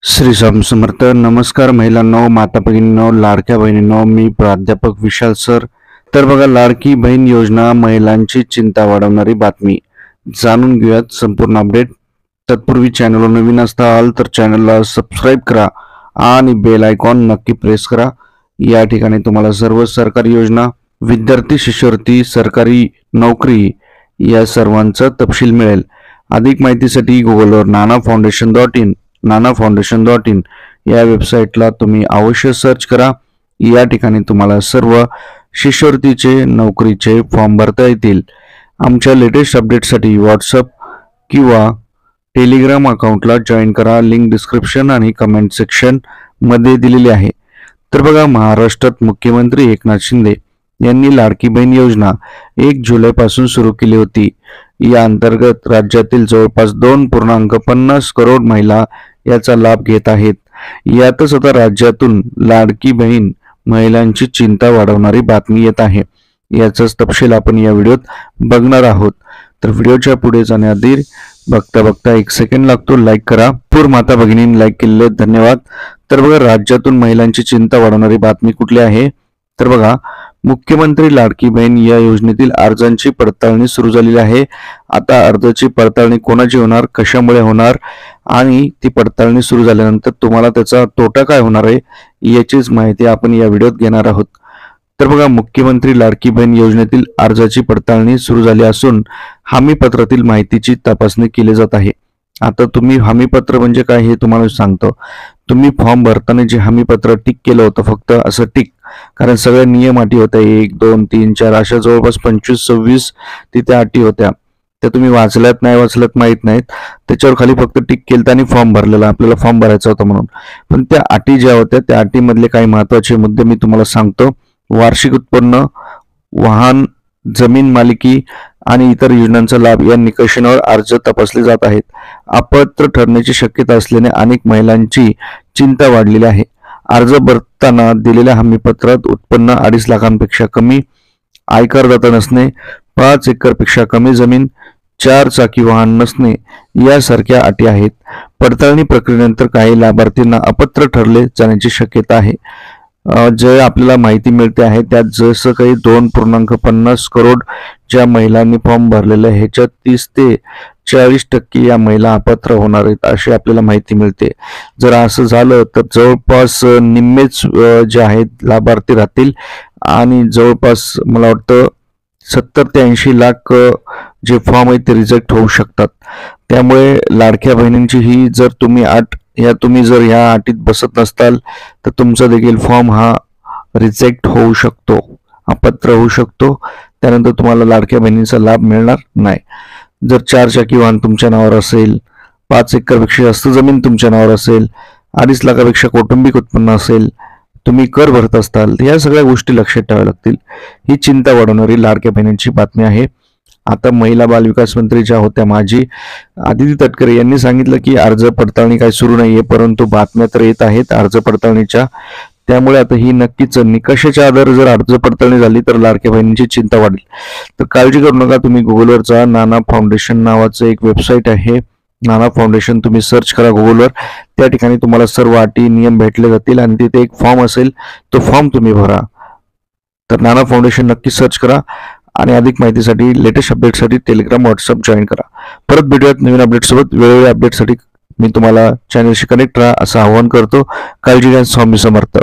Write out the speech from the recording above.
श्री स्वामी समर्थ. नमस्कार महिलांनो, माता भगिनींनो, लाडक्या बहिणींनो, मी प्राध्यापक विशाल सर. तर बघा, लाडकी बहीण योजना महिलांची चिंता वाढवणारी बातमी. जाणून घेऊयात संपूर्ण अपडेट. तत्पूर्वी चॅनलवर नवीन असाल तर चॅनलला सबस्क्राईब करा आणि बेल आयकॉन नक्की प्रेस करा. या ठिकाणी तुम्हाला सर्व सरकारी योजना, विद्यार्थी शिष्यवृत्ती, सरकारी नोकरी या सर्वांचा तपशील मिळेल. अधिक माहितीसाठी गुगलवर नानाफाउंडेशन.in या वेबसाईटला तुम्ही अवश्य सर्च करा. या ठिकाणी तुम्हाला सर्व शिष्यवृत्तीचे, नोकरीचे फॉर्म भरता येतील. आमच्या लेटेस्ट अपडेटसाठी व्हॉट्सअप किंवा टेलिग्राम अकाउंटला जॉईन करा. लिंक डिस्क्रिप्शन आणि कमेंट सेक्शन मध्ये दिलेली आहे. तर बघा, महाराष्ट्रात मुख्यमंत्री एकनाथ शिंदे यांनी लाडकी बहीण योजना 1 जुलैपासून सुरू केली होती. या अंतर्गत राज्यातील जवळपास 2.50 करोड महिला याचा लाभ घेत आहेत. यातच आता राज्यातून लाडकी बहीण महिलांची चिंता वाढवणारी बातमी येत आहे. याचाच तपशील आपण या व्हिडिओत बघणार आहोत. तर व्हिडिओच्या पुढे जाण्याआधी बघता 1 सेकंड लागतो, लाईक करा. पूर माता भगिनींनी लाईक केलेले धन्यवाद. तर बघा, राज्यातून महिलांची चिंता वाढवणारी बातमी कुठली आहे? तर बघा, मुख्यमंत्री लाडकी बहीण या योजनेतील अर्जांची पडताळणी सुरू झालेली आहे. आता अर्जाची पडताळणी कोणाची होणार, कशामुळे होणार आणि ती पडताळणी सुरू झाल्यानंतर तुम्हाला त्याचा तोटा काय होणार आहे याचीच माहिती आपण या व्हिडिओत घेणार आहोत. तर बघा, मुख्यमंत्री लाडकी बहीण योजनेतील अर्जाची पडताळणी सुरू झाली असून हमीपत्रातील माहितीची तपासणी केली जात आहे. आता तुम्ही हमीपत्र म्हणजे काय हे तुम्हाला सांगतो. तुम्ही फॉर्म भरताना जे हमीपत्र टिक केलं होतं, फक्त असं टिक, कारण सगळ्या नियम अटी होत्या, 1, 2, 3, 4 अशा जवळपास 25-26 तिथे अटी होत्या. त्या तुम्ही वाचल्यात नाही वाचल्यात माहीत नाहीत. त्याच्यावर खाली फक्त टिक केलं आणि फॉर्म भरलेला, आपल्याला फॉर्म भरायचा होता म्हणून. पण त्या अटी ज्या होत्या, त्या अटीमधले काही महत्वाचे मुद्दे मी तुम्हाला सांगतो. वार्षिक उत्पन्न, वाहन, जमीन मालकी आणि इतर योजनांचा लाभ या निकषांवर अर्ज तपासले जात आहेत. अपात्र ठरण्याची शक्यता असल्याने अनेक महिलांची चिंता वाढलेली आहे. अर्ज भरताना दिलेल्या हमीपत्रात उत्पन्न 2.5 लाखांपेक्षा कमी, आयकरदाता नसणे, 5 एकरपेक्षा कमी जमीन, 4 चाकी वाहन नसणे यासारख्या अटी आहेत. पडताळणी प्रक्रियेनंतर काही लाभार्थींना अपात्र ठरले जाण्याची शक्यता आहे. जे आपल्याला माहिती मिळते आहे त्यात जसं काही 2.50 करोड ज्या महिलांनी फॉर्म भरलेले आहे, ह्याच्यात 30 ते 40% या महिला अपात्र होणार आहेत अशी आपल्याला माहिती मिळते. जर असं झालं तर जवळपास निम्मेच जे आहेत लाभार्थी राहतील आणि जवळपास मला वाटतं 70 ते 80 लाख जे फॉर्म आहेत ते रिजेक्ट होऊ शकतात. त्यामुळे लाडक्या बहिणींची ही जर तुम्ही जर ह्या अटीत बसत नसताल तर तुमचा देखील फॉर्म हा रिजेक्ट होऊ शकतो, अपात्र होऊ शकतो. त्यानंतर तुम्हाला लाडक्या बहिणींचा लाभ मिळणार नाही. जर 4 चाकी वाहन तुमच्या नावावर असेल, 5 एकरपेक्षा जास्त जमीन तुमच्या नावावर असेल, 2.5 लाखापेक्षा कौटुंबिक उत्पन्न असेल, तुम्ही कर भरत असताल, या सगळ्या गोष्टी लक्षात ठेवाव्या लागतील. ही चिंता वाढवणारी लाडक्या बहिणींची बातमी आहे. आता महिला बाल विकास मंत्री ज्या होत्या माजी आदिती तटकरे यांनी सांगितलं की अर्ज पडताळणी काही सुरू नाहीये, परंतु बातम्या तर येत आहेत अर्ज पडताळणीच्या. त्यामुळे आता ही नक्कीच निकषाच्या आधारे जर अर्ज पडताळणी झाली तर लाडक्या बहिणींची चिंता वाढेल. तर काळजी करू नका. तुम्ही गुगलवरचा नाना फाउंडेशन नावाचं एक वेबसाईट आहे, नाना फाउंडेशन तुम्ही सर्च करा गुगलवर. त्या ठिकाणी तुम्हाला सर्व अटी नियम भेटले जातील आणि तिथे एक फॉर्म असेल, तो फॉर्म तुम्ही भरा. तर नाना फाउंडेशन नक्की सर्च करा आणि अधिक माहितीसाठी, लेटेस्ट अपडेटसाठी टेलिग्राम, व्हॉट्सअप जॉईन करा. परत भेटूयात नवीन अपडेटसोबत. वेळोवेळी अपडेटसाठी मी तुम्हाला चॅनलशी कनेक्ट राहा असं आवाहन करतो. काळजी घ्या. स्वामी समर्थ.